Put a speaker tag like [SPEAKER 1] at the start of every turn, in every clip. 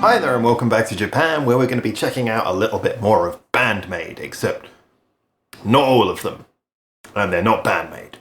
[SPEAKER 1] Hi there and welcome back to Japan, where we're going to be checking out a little bit more of BAND-MAID, except not all of them, and they're not BAND-MAID.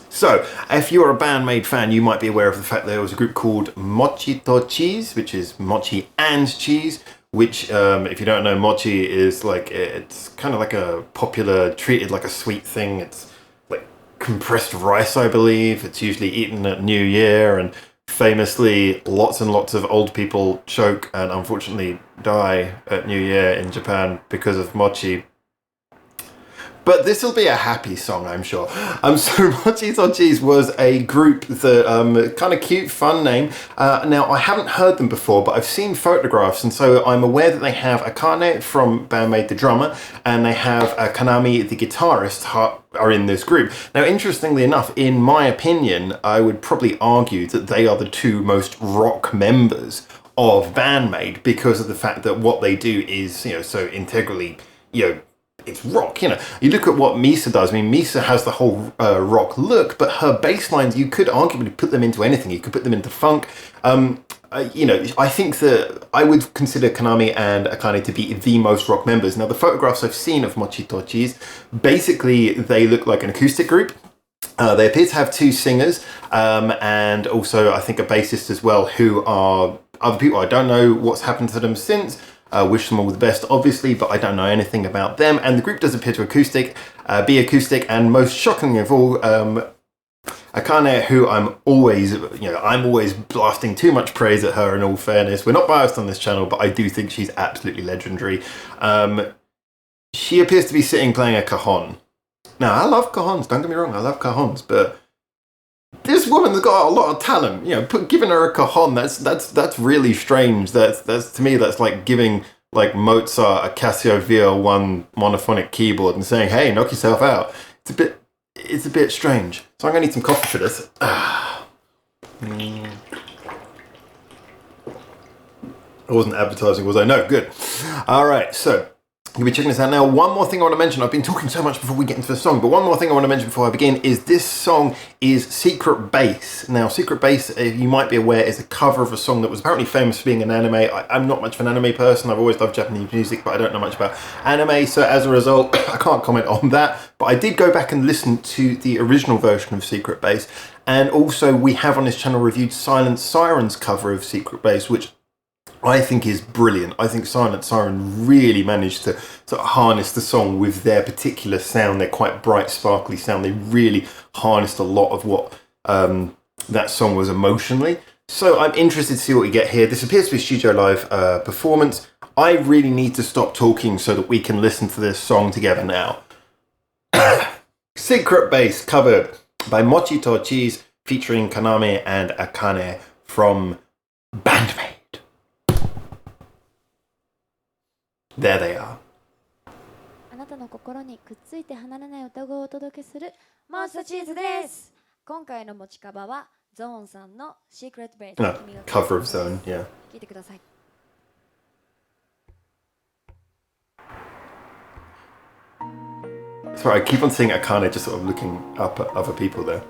[SPEAKER 1] So, if you're a BAND-MAID fan, you might be aware of the fact that there was a group called Mochi to Cheese, which is Mochi and Cheese, which, if you don't know, mochi is like, it's kind of like a popular, treated like a sweet thing. It's like compressed rice, I believe. It's usually eaten at New Year, and famously, lots and lots of old people choke and unfortunately die at New Year in Japan because of mochi. But this will be a happy song, I'm sure. So Mochi to Cheese was a group that, kind of cute, fun name. Now, I haven't heard them before, but I've seen photographs, and so I'm aware that they have Akane from BAND-MAID, the drummer, and they have Kanami, the guitarist, are in this group. Now, interestingly enough, in my opinion, I would probably argue that they are the two most rock members of BAND-MAID because of the fact that what they do is, so integrally, it's rock. You look at what Misa does. I mean, Misa has the whole rock look, but her bass lines, you could arguably put them into anything. You could put them into funk. I think that I would consider Kanami and Akane to be the most rock members. Now, the photographs I've seen of Mochi to Cheese, basically they look like an acoustic group. They appear to have two singers, and also I think a bassist as well, who are other people. I don't know what's happened to them since. Wish them all the best, obviously, but I don't know anything about them. And the group does appear to be acoustic, and most shockingly of all, Akane, who I'm always blasting too much praise at her. In all fairness, we're not biased on this channel, but I do think she's absolutely legendary. She appears to be sitting playing a cajon. Now, I love cajons. Don't get me wrong, I love cajons, but this woman's got a lot of talent. Giving her a cajon, that's really strange. That's to me, that's like giving like Mozart a Casio VL1 monophonic keyboard and saying, "Hey, knock yourself out." It's a bit strange. So I'm gonna need some coffee for this. I wasn't advertising, was I? No, good. All right, so you'll be checking this out now. One more thing I want to mention. I've been talking so much before we get into the song, but one more thing I want to mention before I begin is this song is Secret Base. Now, Secret Base, you might be aware, is a cover of a song that was apparently famous for being an anime. I'm not much of an anime person. I've always loved Japanese music, but I don't know much about anime, so as a result, I can't comment on that. But I did go back and listen to the original version of Secret Base, and also we have on this channel reviewed Silent Siren's cover of Secret Base, which I think is brilliant. I think Silent Siren really managed to sort of harness the song with their particular sound, their quite bright, sparkly sound. They really harnessed a lot of what that song was emotionally. So I'm interested to see what we get here. This appears to be a studio live performance. I really need to stop talking so that we can listen to this song together now. Secret Base, covered by Mochi to Cheese, featuring Kanami and Akane from BAND-MAID. There they are.
[SPEAKER 2] あなたの心にくっついて離れない歌声をお届けするモチとチーズです。今回の持ちカバはゾーンさんの Secret Base
[SPEAKER 1] cover of Zone, yeah.
[SPEAKER 2] 聞いてください。
[SPEAKER 1] Sorry, I keep on seeing Akane just sort of looking up at other people there.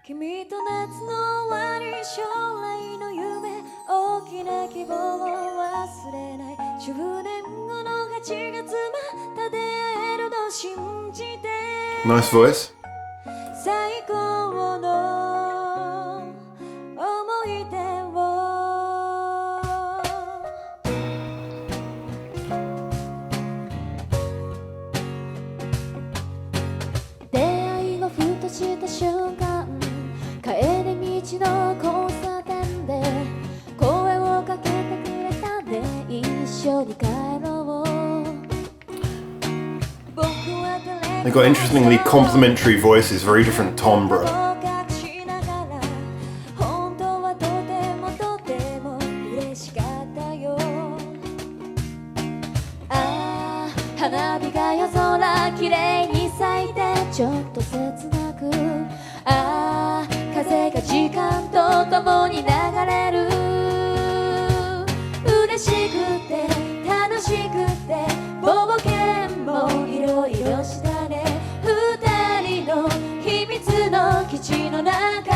[SPEAKER 2] Kimi to natsu no owari, shōrai no yume, oki na kibou wo wasurenai. 10年後の8月また出会えると信じて。
[SPEAKER 1] Nice voice.
[SPEAKER 2] 最高の思い出を。出会いをふとした瞬間、帰り道の交差点で声をかけてくれたね。一緒に帰ろう。
[SPEAKER 1] They've got interestingly complementary voices, very different timbre.
[SPEAKER 2] 本当はとてもとても嬉しかったよ。ああ、花火が夜空きれいに咲いてちょっと切なく。ああ、風が時間とともに流れる。嬉しくて楽しくて冒険もいろいろしたね。二の中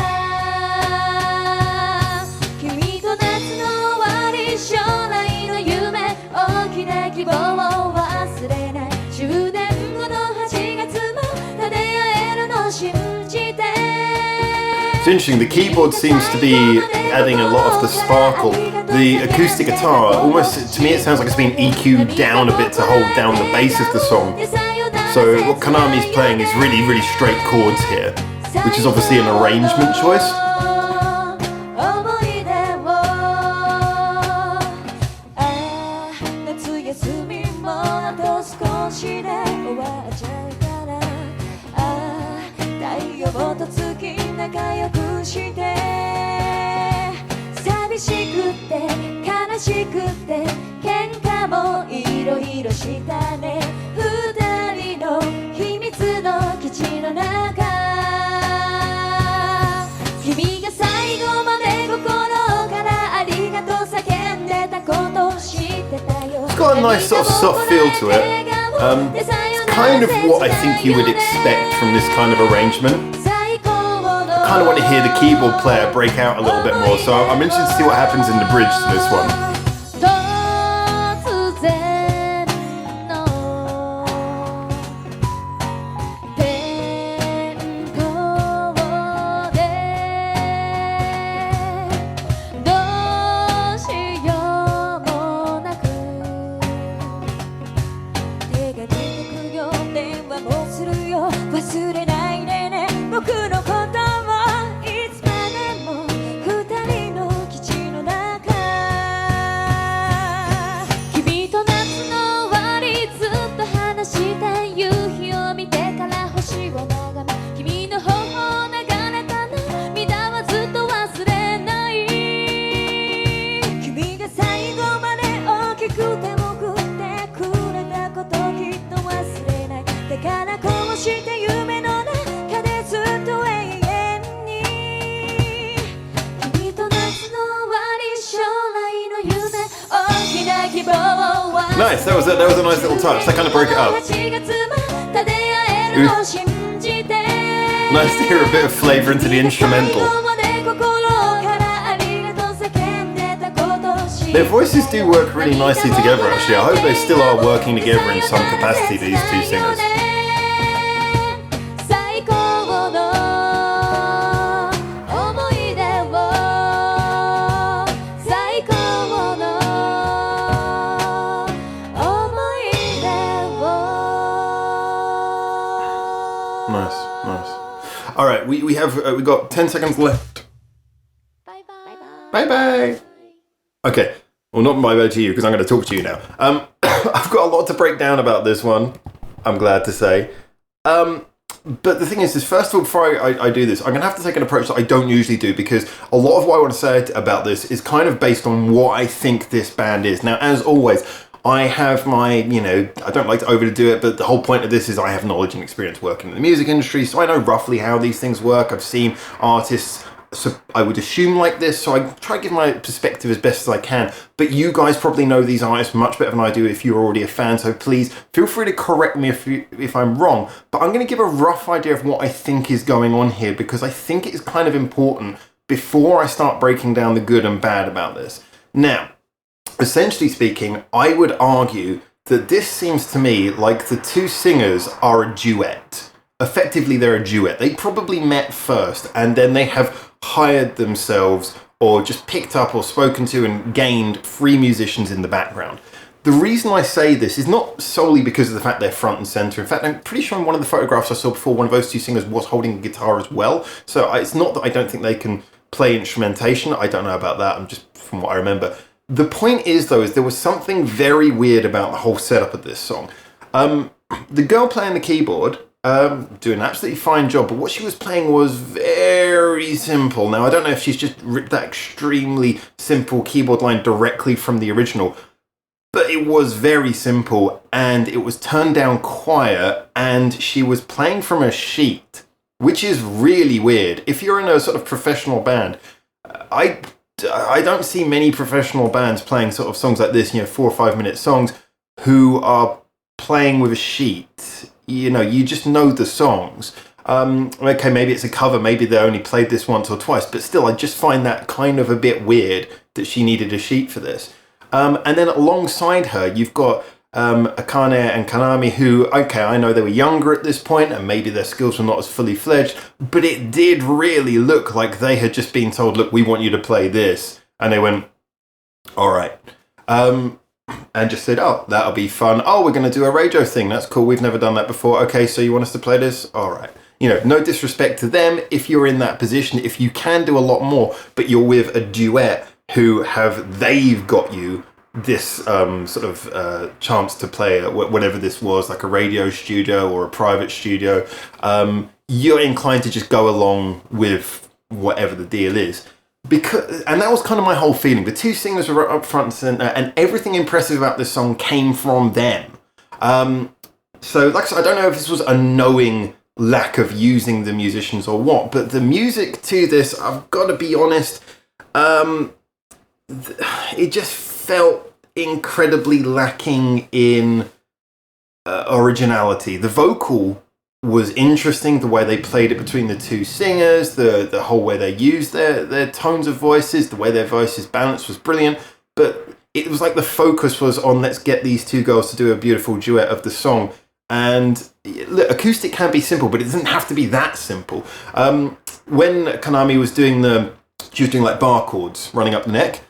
[SPEAKER 2] 君と夏の終わり将来の夢大きな希望を忘れない10年後の8月もた出会えるの信じて
[SPEAKER 1] It's interesting, the keyboard seems to be adding a lot of the sparkle. The acoustic guitar, almost to me it sounds like it's been EQ'd down a bit to hold down the bass of the song. So what Kanami's playing is really, really straight chords here, which is obviously an arrangement choice. It's got a nice sort of soft feel to it. It's kind of what I think you would expect from this kind of arrangement. I kind of want to hear the keyboard player break out a little bit more, so I'm interested to see what happens in the bridge to this one. Nice, that was a nice little touch. That kind of broke it up. Nice to hear a bit of flavour into the instrumental. Their voices do work really nicely together actually. I hope they still are working together in some capacity, these two singers. Nice. All right, we got 10 seconds left. Bye. Okay, well not bye to you because I'm going to talk to you now. I've got a lot to break down about this one. I'm glad to say. But the thing is first of all, before I do this, I'm going to have to take an approach that I don't usually do because a lot of what I want to say about this is kind of based on what I think this band is. Now, as always, I have my, I don't like to overdo it, but the whole point of this is I have knowledge and experience working in the music industry, so I know roughly how these things work. I've seen artists, so I would assume like this, so I try to give my perspective as best as I can. But you guys probably know these artists much better than I do if you're already a fan, so please feel free to correct me if I'm wrong. But I'm going to give a rough idea of what I think is going on here, because I think it is kind of important before I start breaking down the good and bad about this. Now, essentially speaking, I would argue that this seems to me like the two singers are a duet. Effectively, they're a duet. They probably met first, and then they have hired themselves or just picked up or spoken to and gained 3 musicians in the background. The reason I say this is not solely because of the fact they're front and center. In fact, I'm pretty sure in one of the photographs I saw before, one of those two singers was holding a guitar as well. So it's not that I don't think they can play instrumentation. I don't know about that. I'm just from what I remember. The point is, though, is there was something very weird about the whole setup of this song. The girl playing the keyboard, doing an absolutely fine job, but what she was playing was very simple. Now, I don't know if she's just ripped that extremely simple keyboard line directly from the original, but it was very simple, and it was turned down quiet, and she was playing from a sheet, which is really weird. If you're in a sort of professional band, I don't see many professional bands playing sort of songs like this, 4 or 5 minute songs, who are playing with a sheet. You just know the songs. Okay, maybe it's a cover, maybe they only played this once or twice, but still, I just find that kind of a bit weird that she needed a sheet for this. And then alongside her, you've got Akane and Kanami, who, okay, I know they were younger at this point, and maybe their skills were not as fully fledged, but it did really look like they had just been told, look, we want you to play this. And they went, all right. And just said, oh, that'll be fun. Oh, we're going to do a radio thing. That's cool. We've never done that before. Okay, so you want us to play this? All right. You know, no disrespect to them if you're in that position, if you can do a lot more, but you're with a duet who they've got you this chance to play at whatever this was, like a radio studio or a private studio. You're inclined to just go along with whatever the deal is. And that was kind of my whole feeling. The two singers were up front and center, and everything impressive about this song came from them. So, like I said, I don't know if this was a knowing lack of using the musicians or what, but the music to this, I've got to be honest, it just felt incredibly lacking in originality. The vocal was interesting, the way they played it between the two singers, the whole way they used their tones of voices, the way their voices balanced was brilliant, but it was like the focus was on let's get these two girls to do a beautiful duet of the song. And look, acoustic can be simple, but it doesn't have to be that simple. When Kanami was doing like bar chords running up the neck,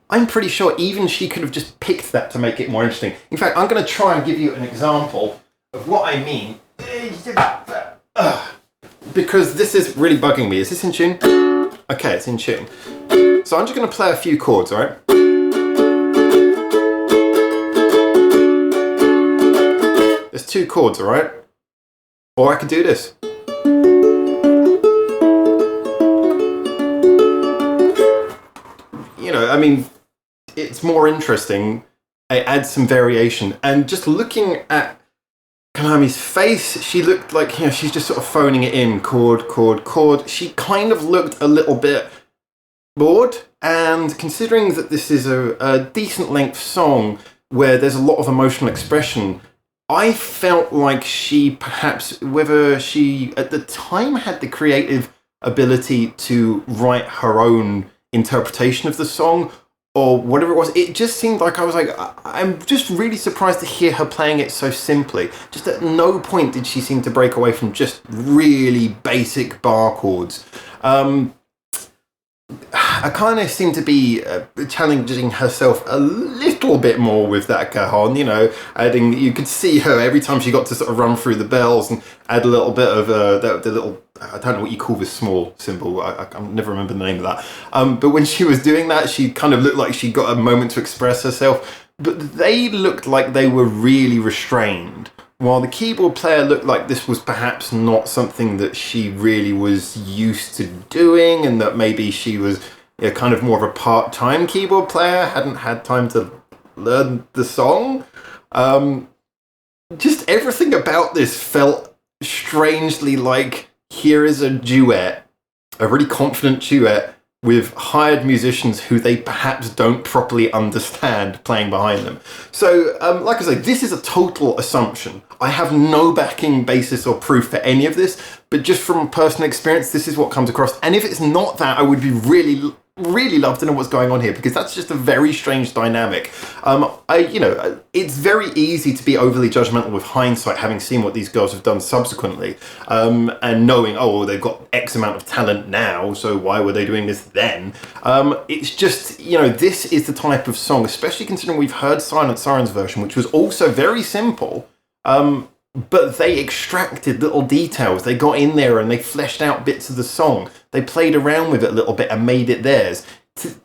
[SPEAKER 1] I'm pretty sure even she could have just picked that to make it more interesting. In fact, I'm going to try and give you an example of what I mean. Because this is really bugging me. Is this in tune? Okay, it's in tune. So I'm just going to play a few chords, all right? There's two chords, all right? Or I could do this. You know, I mean, it's more interesting. It adds some variation. And just looking at Kanami's face, she looked like, you know, she's just sort of phoning it in, chord, chord, chord. She kind of looked a little bit bored. And considering that this is a decent length song where there's a lot of emotional expression, I felt like she perhaps, whether she at the time had the creative ability to write her own interpretation of the song or whatever it was, it just seemed like I was like, I'm just really surprised to hear her playing it so simply. Just at no point did she seem to break away from just really basic bar chords. Akane seemed to be challenging herself a little bit more with that cajon, you know, adding, you could see her every time she got to sort of run through the bells and add a little bit of the little, I don't know what you call this small symbol, I never remember the name of that, but when she was doing that, she kind of looked like she got a moment to express herself, but they looked like they were really restrained. While the keyboard player looked like this was perhaps not something that she really was used to doing, and that maybe she was, you know, kind of more of a part-time keyboard player, hadn't had time to learn the song. Just everything about this felt strangely like, here is a duet, a really confident duet, with hired musicians who they perhaps don't properly understand playing behind them. So, like I say, this is a total assumption. I have no backing basis or proof for any of this, but just from personal experience, this is what comes across. And if it's not that, I would be really love to know what's going on here, because that's just a very strange dynamic. It's very easy to be overly judgmental with hindsight, having seen what these girls have done subsequently, and knowing, oh, well, they've got X amount of talent now, so why were they doing this then? It's just, you know, this is the type of song, especially considering we've heard Silent Siren's version, which was also very simple, but they extracted little details. They got in there and they fleshed out bits of the song. They played around with it a little bit and made it theirs.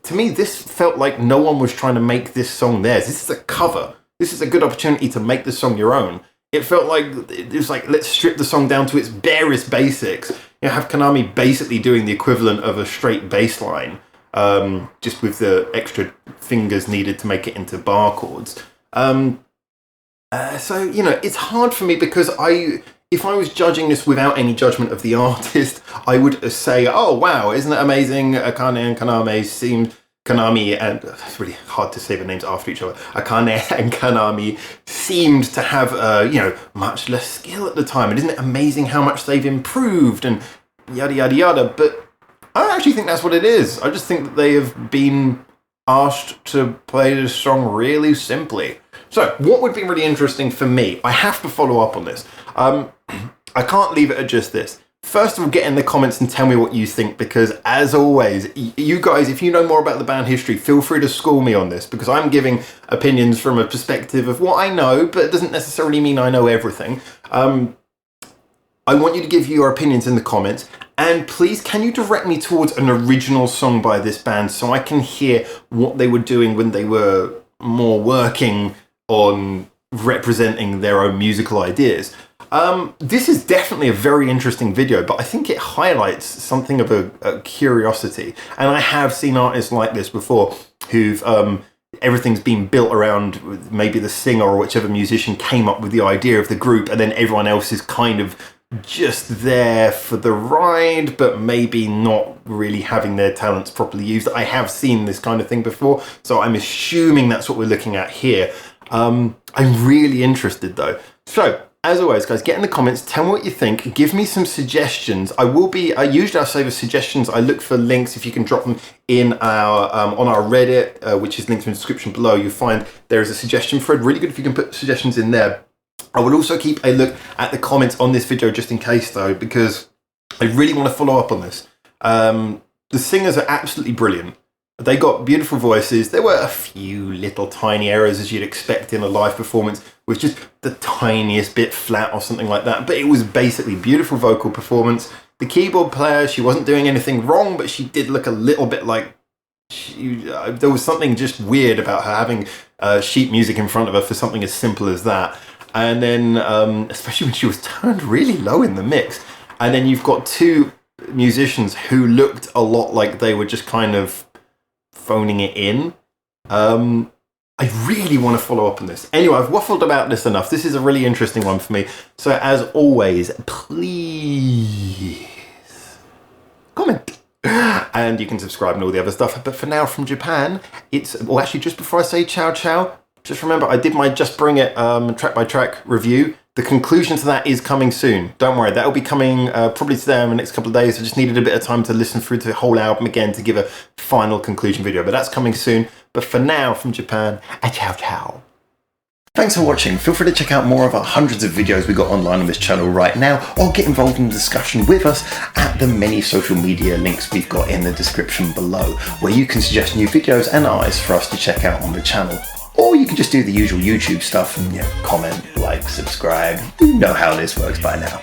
[SPEAKER 1] To me, this felt like no one was trying to make this song theirs. This is a cover. This is a good opportunity to make the song your own. It felt like, it was like, let's strip the song down to its barest basics. You know, have Kanami basically doing the equivalent of a straight bass line, just with the extra fingers needed to make it into bar chords. So, you know, it's hard for me because if I was judging this without any judgment of the artist, I would say, oh, wow, isn't it amazing? Akane and Kaname seemed Kanami and it's really hard to say the names after each other. Akane and Kanami seemed to have much less skill at the time. And isn't it amazing how much they've improved and yada yada yada? But I don't actually think that's what it is. I just think that they have been asked to play this song really simply. So what would be really interesting for me? I have to follow up on this. I can't leave it at just this. First of all, get in the comments and tell me what you think, because as always, you guys, if you know more about the band history, feel free to school me on this, because I'm giving opinions from a perspective of what I know, but it doesn't necessarily mean I know everything. I want you to give your opinions in the comments, and please, can you direct me towards an original song by this band so I can hear what they were doing when they were more working on representing their own musical ideas. This is definitely a very interesting video, but I think it highlights something of a curiosity. And I have seen artists like this before who've, everything's been built around maybe the singer or whichever musician came up with the idea of the group, and then everyone else is kind of just there for the ride, but maybe not really having their talents properly used. I have seen this kind of thing before, so I'm assuming that's what we're looking at here. I'm really interested though. So, as always, guys, get in the comments, tell me what you think, give me some suggestions. Usually I'll save the suggestions, I look for links. If you can drop them in our on our Reddit, which is linked in the description below, you'll find there is a suggestion thread. Really good if you can put suggestions in there. I will also keep a look at the comments on this video just in case though, because I really want to follow up on this. The singers are absolutely brilliant. They got beautiful voices. There were a few little tiny errors as you'd expect in a live performance, with just the tiniest bit flat or something like that. But it was basically beautiful vocal performance. The keyboard player, she wasn't doing anything wrong, but she did look a little bit like there was something just weird about her having sheet music in front of her for something as simple as that. And then, especially when she was turned really low in the mix. And then you've got two musicians who looked a lot like they were just kind of phoning it in. I really want to follow up on this. Anyway, I've waffled about this enough. This is a really interesting one for me. So as always, please comment. And you can subscribe and all the other stuff. But for now, from Japan, well, actually, just before I say ciao ciao, just remember I did my Just Bring It track by track review. The conclusion to that is coming soon. Don't worry, that'll be coming probably today in the next couple of days. I just needed a bit of time to listen through the whole album again to give a final conclusion video, but that's coming soon. But for now, from Japan, a ciao ciao. Thanks for watching. Feel free to check out more of our hundreds of videos we got online on this channel right now, or get involved in the discussion with us at the many social media links we've got in the description below, where you can suggest new videos and artists for us to check out on the channel. Or you can just do the usual YouTube stuff and comment, like, subscribe. You know how this works by now.